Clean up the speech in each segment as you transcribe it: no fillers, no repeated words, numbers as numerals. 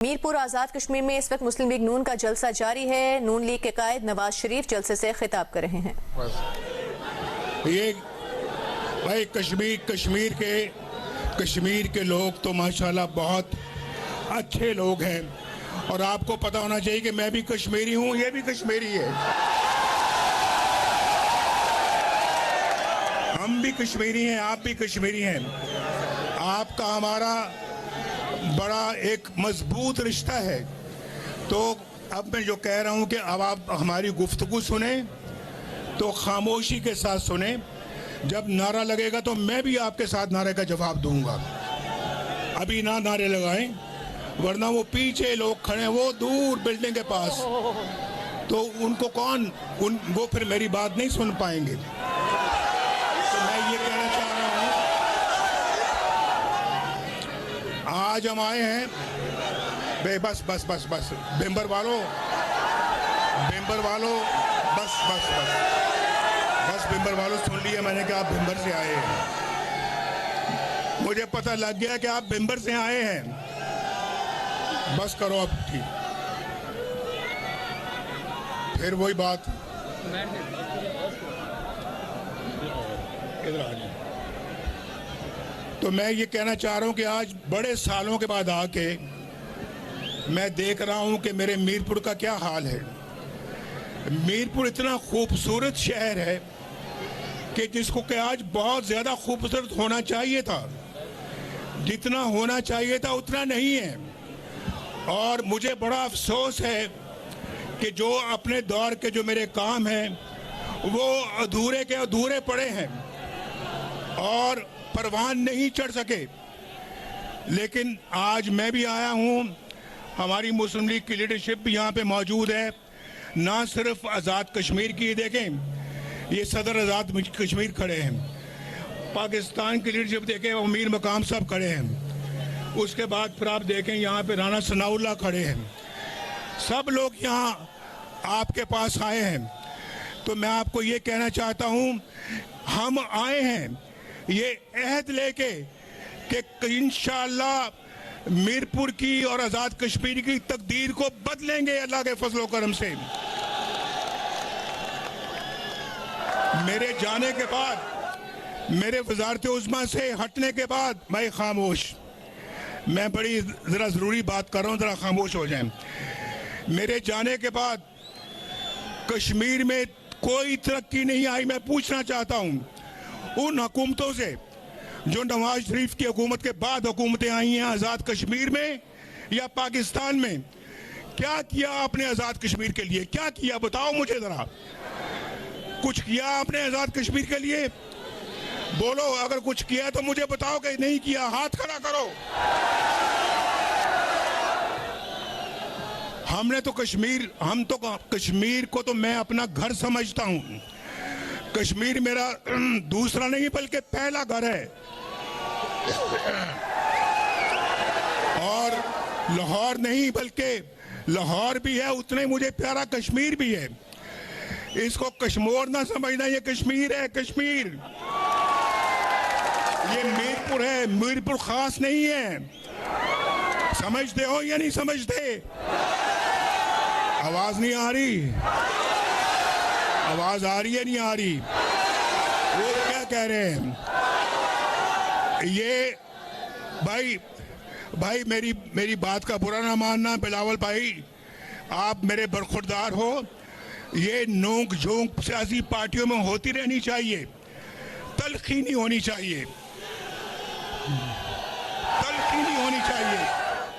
मीरपुर आज़ाद कश्मीर में इस वक्त मुस्लिम लीग नून का जलसा जारी है। नून लीग के कायद नवाज शरीफ जलसे से खिताब कर रहे हैं। ये भाई कश्मीर के लोग तो माशाल्लाह बहुत अच्छे लोग हैं और आपको पता होना चाहिए कि मैं भी कश्मीरी हूँ, ये भी कश्मीरी है, हम भी कश्मीरी हैं, आप भी कश्मीरी हैं। आपका हमारा बड़ा एक मजबूत रिश्ता है। तो अब मैं जो कह रहा हूँ कि अब आप हमारी गुफ्तगू सुने तो खामोशी के साथ सुने। जब नारा लगेगा तो मैं भी आपके साथ नारे का जवाब दूंगा। अभी ना नारे लगाएं, वरना वो पीछे लोग खड़े हैं, वो दूर बिल्डिंग के पास, तो उनको वो फिर मेरी बात नहीं सुन पाएंगे। तो मैं ये कहना चाह रहा हूँ, आज हम आए हैं बस बेम्बर वालों बस बेम्बर वालों सुन लिया मैंने कि आप बेम्बर से आए हैं। मुझे पता लग गया कि आप बेम्बर से आए हैं। बस करो अब, ठीक। फिर वही बात, इधर आ जाए। तो मैं ये कहना चाह रहा हूं कि आज बड़े सालों के बाद आके मैं देख रहा हूं कि मेरे मीरपुर का क्या हाल है। मीरपुर इतना खूबसूरत शहर है कि जिसको कि आज बहुत ज्यादा खूबसूरत होना चाहिए था, जितना होना चाहिए था उतना नहीं है। और मुझे बड़ा अफसोस है कि जो अपने दौर के जो मेरे काम हैं वो अधूरे के अधूरे पड़े हैं और परवान नहीं चढ़ सके। लेकिन आज मैं भी आया हूं, हमारी मुस्लिम लीग की लीडरशिप भी यहाँ पे मौजूद है। ना सिर्फ आज़ाद कश्मीर की, देखें ये सदर आज़ाद कश्मीर खड़े हैं, पाकिस्तान की लीडरशिप देखें अमीर मकाम साहब खड़े हैं, उसके बाद फिर आप देखें यहाँ पे राना सनाउल्लाह खड़े हैं। सब लोग यहाँ आपके पास आए हैं। तो मैं आपको ये कहना चाहता हूँ, हम आए हैं ये अहद लेके कि इंशाअल्लाह मीरपुर की और आज़ाद कश्मीर की तकदीर को बदलेंगे अल्लाह के फजल करम से। मेरे जाने के बाद, मेरे वजारत उज़्मा से हटने के बाद, मैं खामोश, मैं बड़ी ज़रा ज़रूरी बात कर रहा हूँ, ज़रा खामोश हो जाएं। मेरे जाने के बाद कश्मीर में कोई तरक्की नहीं आई। मैं पूछना चाहता हूँ उन हुकूमतों से जो नवाज शरीफ की हुकूमत के बाद हुकूमतें आई हैं आज़ाद कश्मीर में या पाकिस्तान में, क्या किया आपने आज़ाद कश्मीर के लिए? क्या किया बताओ मुझे ज़रा। कुछ किया आपने आज़ाद कश्मीर के लिए? बोलो, अगर कुछ किया तो मुझे बताओ कि नहीं किया, हाथ खड़ा करो। हम तो कश्मीर को तो मैं अपना घर समझता हूँ। कश्मीर मेरा दूसरा नहीं बल्कि पहला घर है। और लाहौर नहीं बल्कि लाहौर भी है, उतने मुझे प्यारा कश्मीर भी है। इसको कश्मीर ना समझना, ये कश्मीर है, कश्मीर। ये मीरपुर है, मीरपुर खास नहीं है। समझते हो या नहीं समझते? आवाज नहीं आ रही? आवाज आ रही है, नहीं आ रही? वो क्या कह रहे हैं? ये भाई मेरी बात का बुरा ना मानना बिलावल भाई, आप मेरे बरखुरदार हो। ये नोक झोंक सियासी पार्टियों में होती रहनी चाहिए, तलखी नहीं होनी चाहिए, तलखी नहीं होनी चाहिए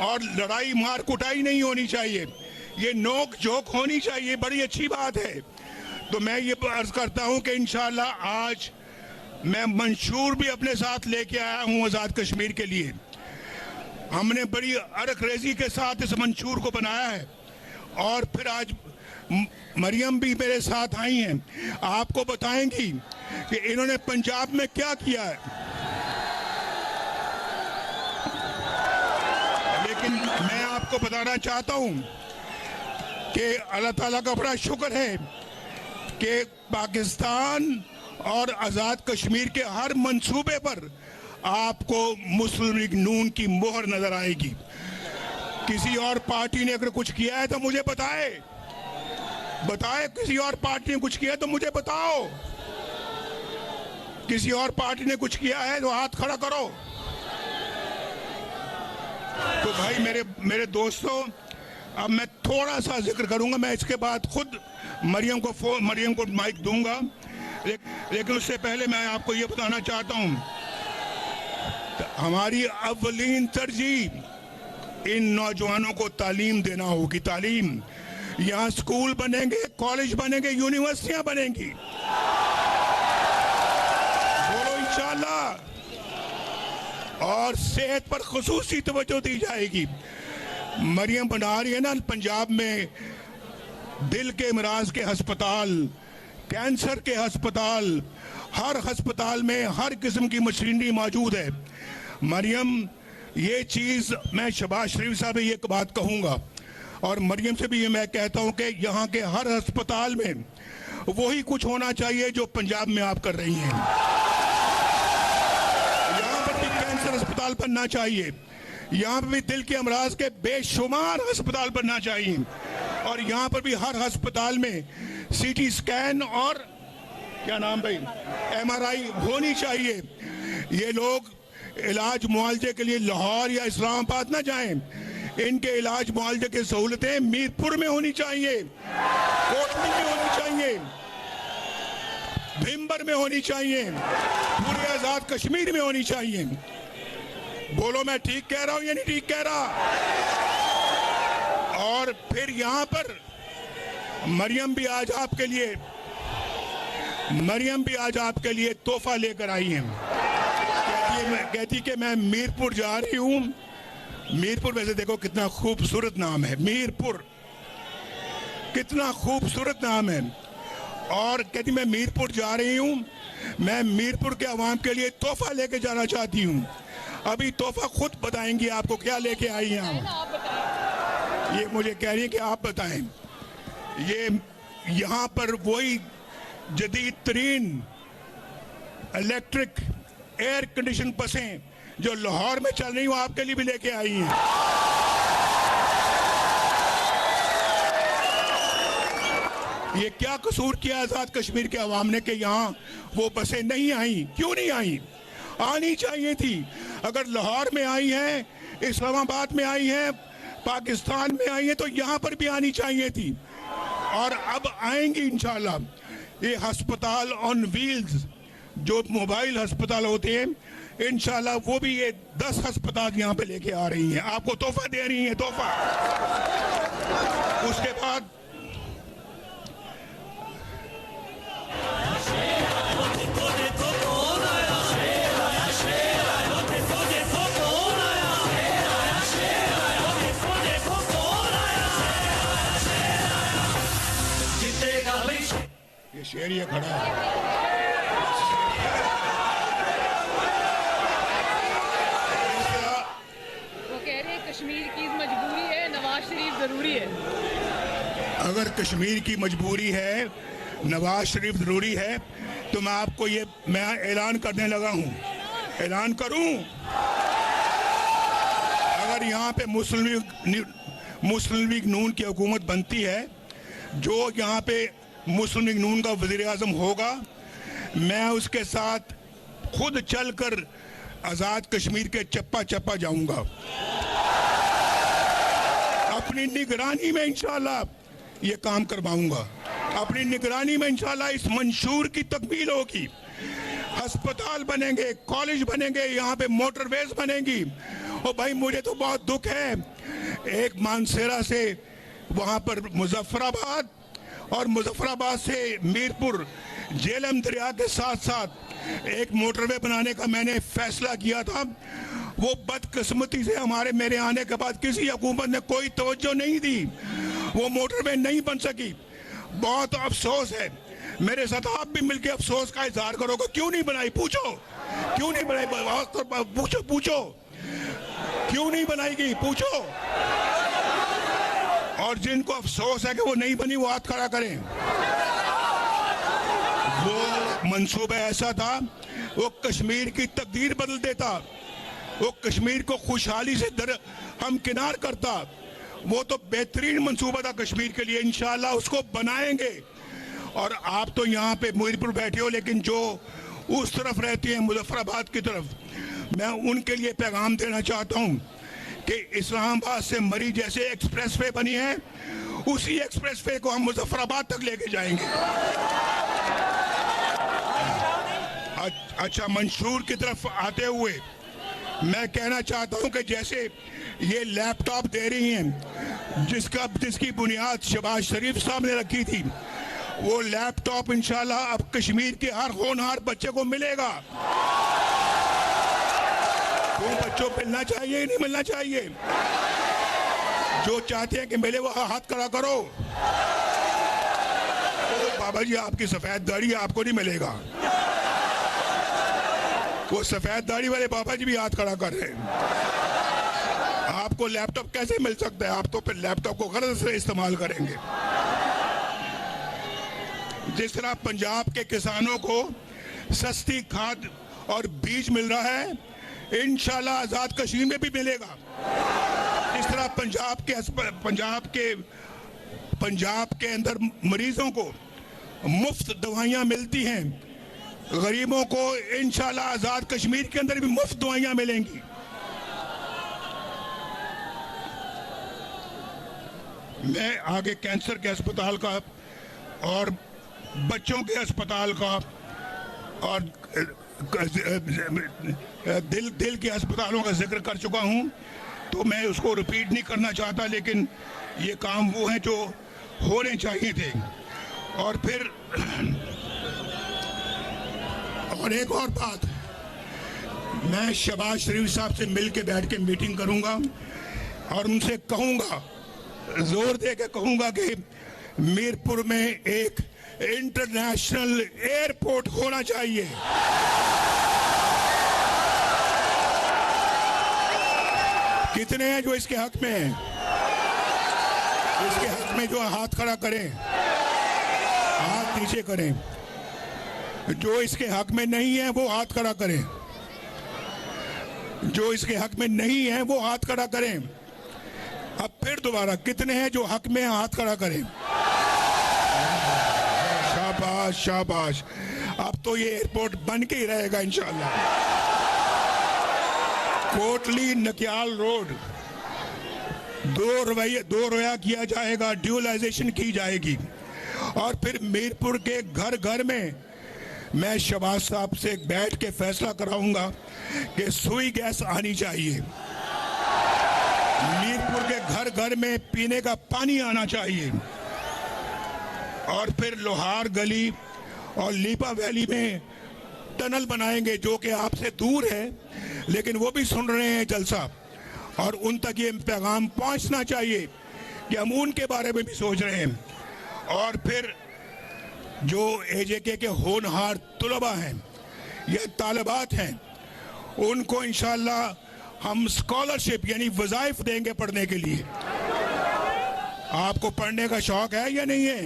और लड़ाई मार कुटाई नहीं होनी चाहिए। ये नोक झोंक होनी चाहिए, बड़ी अच्छी बात है। तो मैं ये अर्ज करता हूं कि इंशाअल्लाह आज मैं मंशूर भी अपने साथ लेके आया हूं आज़ाद कश्मीर के लिए। हमने बड़ी अरख-रेज़ी के साथ इस मंशूर को बनाया है और फिर आज मरियम भी मेरे साथ आई हैं, आपको बताएंगी कि इन्होंने पंजाब में क्या किया है। लेकिन मैं आपको बताना चाहता हूं कि अल्लाह ताला का बड़ा शुक्र है कि पाकिस्तान और आज़ाद कश्मीर के हर मंसूबे पर आपको मुस्लिम लीग नून की मोहर नजर आएगी। किसी और पार्टी ने अगर कुछ किया है तो मुझे बताए, किसी और पार्टी ने कुछ किया है तो मुझे बताओ। किसी और पार्टी ने कुछ किया है तो हाथ खड़ा करो। तो भाई मेरे दोस्तों, अब मैं थोड़ा सा जिक्र करूंगा, मैं इसके बाद खुद मरियम को माइक दूंगा, लेकिन उससे पहले मैं आपको ये बताना चाहता हूं, हमारी अव्वलीन तरजीह इन नौजवानों को तालीम देना होगी। तालीम, यहाँ स्कूल बनेंगे, कॉलेज बनेंगे, यूनिवर्सिटियां बनेंगी, बोलो इंशाल्लाह। और सेहत पर खुसूसी तवज्जो दी जाएगी। मरियम बना रही है ना पंजाब में दिल के अमराज के अस्पताल, कैंसर के अस्पताल, हर अस्पताल में हर किस्म की मशीनरी मौजूद है। मरियम, ये चीज़ मैं शहबाज शरीफ साहब से ये बात कहूँगा और मरियम से भी ये मैं कहता हूँ कि यहाँ के हर अस्पताल में वही कुछ होना चाहिए जो पंजाब में आप कर रही हैं। यहाँ पर भी कैंसर अस्पताल बनना चाहिए, यहाँ पर भी दिल के अमराज के बेशुमार अस्पताल बनना चाहिए, और यहाँ पर भी हर अस्पताल में सीटी स्कैन और क्या नाम भाई MRI होनी चाहिए। ये लोग इलाज मुआवजे के लिए लाहौर या इस्लामाबाद ना जाएं, इनके इलाज मुआवजे की सहूलतें मीरपुर में होनी चाहिए, कोटली में होनी चाहिए, भिम्बर में होनी चाहिए, पूरे आजाद कश्मीर में होनी चाहिए। बोलो मैं ठीक कह रहा हूं या नहीं ठीक कह रहा? और फिर यहां पर मरियम भी आज आपके लिए तोहफा लेकर आई है। कहती कि मैं मीरपुर जा रही हूं। मीरपुर वैसे देखो कितना खूबसूरत नाम है, मीरपुर कितना खूबसूरत नाम है। और कहती मैं मीरपुर जा रही हूं, मैं मीरपुर के अवाम के लिए तोहफा लेके जाना चाहती हूं। अभी तोहफा खुद बताएंगी आपको क्या लेके आई हैं आप। ये मुझे कह रही है कि आप बताएं। ये यहाँ पर वही जदीद तरीन इलेक्ट्रिक एयर कंडीशन बसें जो लाहौर में चल रही वो आपके लिए भी लेके आई हैं। ये क्या कसूर किया आजाद कश्मीर के अवाम ने कि यहाँ वो बसें नहीं आई? क्यों नहीं आई? आनी चाहिए थी। अगर लाहौर में आई हैं, इस्लामाबाद में आई हैं, पाकिस्तान में आई हैं, तो यहाँ पर भी आनी चाहिए थी। और अब आएंगी इंशाल्लाह। ये अस्पताल ऑन व्हील्स जो मोबाइल अस्पताल होते हैं, इंशाल्लाह वो भी ये 10 अस्पताल यहाँ पे लेके आ रही हैं, आपको तोहफा दे रही हैं, तोहफा। उसके बाद ये शेर ये खड़ा है। वो कह रहे हैं कश्मीर की मजबूरी है, नवाज शरीफ जरूरी है। अगर कश्मीर की मजबूरी है, नवाज शरीफ जरूरी है, तो मैं आपको ये मैं ऐलान करने लगा हूं, ऐलान करूं। अगर यहाँ पे मुस्लिम लीग नून की हुकूमत बनती है, जो यहाँ पे मुस्लिम लीग नून का वज़ीर आज़म होगा, मैं उसके साथ खुद चलकर आज़ाद कश्मीर के चप्पा चप्पा जाऊंगा। अपनी निगरानी में इंशाल्लाह ये काम करवाऊंगा। अपनी निगरानी में इंशाल्लाह इस मंशूर की तकमील होगी। अस्पताल बनेंगे, कॉलेज बनेंगे, यहाँ पे मोटरवेज बनेंगी। और भाई मुझे तो बहुत दुख है, एक मानसेरा से वहाँ पर मुजफ्फराबाद और मुजफ्फराबाद से मीरपुर झेलम दरिया के साथ साथ एक मोटरवे बनाने का मैंने फैसला किया था। वो बदकिस्मती से मेरे आने के बाद किसी हुकूमत ने कोई तवज्जो नहीं दी, वो मोटरवे नहीं बन सकी। बहुत अफसोस है। मेरे साथ आप भी मिलकर अफसोस का इजहार करोगे, क्यों नहीं बनाई? पूछो क्यों नहीं बनाई? पूछो क्यों नहीं बनाएगी? पूछो। और जिनको अफसोस है कि वो नहीं बनी, वो हाथ खड़ा करें। वो मंसूबा ऐसा था, वो कश्मीर की तकदीर बदल देता। वो कश्मीर को खुशहाली से हम किनार करता। वो तो बेहतरीन मंसूबा था कश्मीर के लिए, इंशाल्लाह उसको बनाएंगे। और आप तो यहाँ पे मीरपुर बैठे हो, लेकिन जो उस तरफ रहती हैं मुजफ्फराबाद की तरफ, मैं उनके लिए पैगाम देना चाहता हूँ कि इस्लामाबाद से मरी जैसे एक्सप्रेसवे बनी है, उसी एक्सप्रेसवे को हम मुजफ्फराबाद तक लेके जाएंगे। अच्छा, मंशूर की तरफ आते हुए मैं कहना चाहता हूं कि जैसे ये लैपटॉप दे रही हैं, जिसकी बुनियाद शहबाज शरीफ साहब ने रखी थी, वो लैपटॉप इंशाल्लाह अब कश्मीर के हर होनहार बच्चे को मिलेगा। वो बच्चों को मिलना चाहिए, नहीं मिलना चाहिए? जो चाहते हैं कि मिले वो हाथ खड़ा करो। तो बाबा जी, आपकी सफेद दाढ़ी आपको नहीं मिलेगा। वो सफेद दाढ़ी वाले बाबा जी भी हाथ खड़ा कर रहे हैं। आपको लैपटॉप कैसे मिल सकता है? आप तो फिर लैपटॉप को गलत से इस्तेमाल करेंगे। जिस तरह पंजाब के किसानों को सस्ती खाद और बीज मिल रहा है, इंशाल्लाह आजाद कश्मीर में भी मिलेगा। जिस तरह पंजाब के अंदर मरीजों को मुफ्त दवाइयां मिलती हैं, गरीबों को इंशाल्लाह आजाद कश्मीर के अंदर भी मुफ्त दवाइयां मिलेंगी। मैं आगे कैंसर के अस्पताल का और बच्चों के अस्पताल का और दिल के अस्पतालों का जिक्र कर चुका हूं, तो मैं उसको रिपीट नहीं करना चाहता, लेकिन ये काम वो हैं जो होने चाहिए थे। और फिर और एक और बात, मैं शहबाज शरीफ साहब से मिल के बैठ के मीटिंग करूंगा और उनसे कहूंगा, जोर दे के कहूंगा कि मीरपुर में एक इंटरनेशनल एयरपोर्ट होना चाहिए। कितने हैं जो इसके हक में हैं? इसके हक में जो हाथ खड़ा करें, हाथ नीचे करें। जो इसके हक में नहीं है वो हाथ खड़ा करें। जो इसके हक में नहीं है वो हाथ खड़ा करें। अब फिर दोबारा, कितने हैं जो हक में हाथ खड़ा करें? शाबाश शाबाश। अब तो ये एयरपोर्ट बन के ही रहेगा इंशाल्लाह। कोटली नकियाल रोड दो रोया किया जाएगा, ड्यूलाइजेशन की जाएगी। और फिर मीरपुर के घर घर में मैं शहबाज साहब से बैठ के फैसला कराऊंगा कि सुई गैस आनी चाहिए। मीरपुर के घर घर में पीने का पानी आना चाहिए। और फिर लोहार गली और लीपा वैली में टनल बनाएंगे, जो कि आपसे दूर है, लेकिन वो भी सुन रहे हैं जलसा, और उन तक ये पैगाम पहुंचना चाहिए कि हम उनके बारे में भी सोच रहे हैं। और फिर जो एजेके के होनहार तुलबा हैं या तालिबात हैं, उनको इंशाल्लाह हम स्कॉलरशिप यानी वज़ाइफ देंगे पढ़ने के लिए। आपको पढ़ने का शौक है या नहीं है?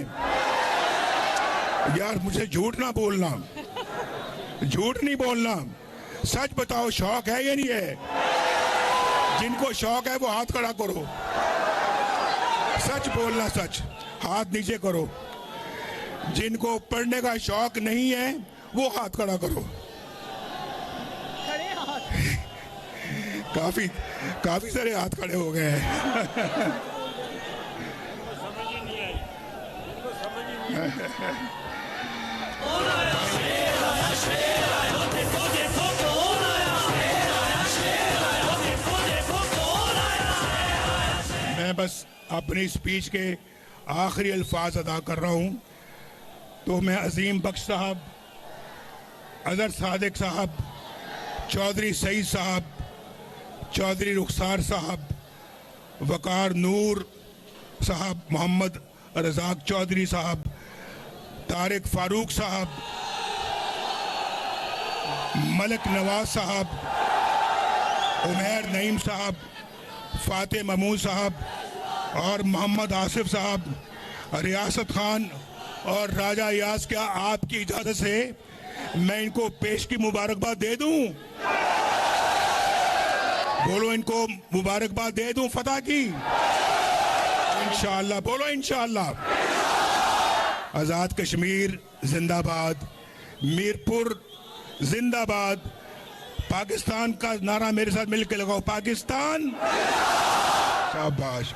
यार मुझे झूठ ना बोलना, झूठ नहीं बोलना, सच बताओ, शौक है या नहीं है? जिनको शौक है वो हाथ खड़ा करो। सच बोलना, सच। हाथ नीचे करो। जिनको पढ़ने का शौक नहीं है वो हाथ खड़ा करो। काफी सारे हाथ खड़े हो गए हैं। मैं बस अपनी स्पीच के आखिरी अल्फाज अदा कर रहा हूं। तो मैं अजीम बख्श साहब, अजहर सादिक साहब, चौधरी सईद साहब, चौधरी रुखसार साहब, वकार नूर साहब, मोहम्मद रजाक चौधरी साहब, तारिक फारूक साहब, मलिक नवाज साहब, उमैर नईम साहब, फाते महमूद साहब और मोहम्मद आसिफ साहब, रियासत खान और राजा यास, क्या आपकी इजाजत से मैं इनको पेश की मुबारकबाद दे दूं? बोलो इनको मुबारकबाद दे दूं फतह की। इंशाअल्लाह बोलो इंशाअल्लाह। आजाद कश्मीर जिंदाबाद, मीरपुर जिंदाबाद। पाकिस्तान का नारा मेरे साथ मिलकर लगाओ, पाकिस्तान। शाबाश।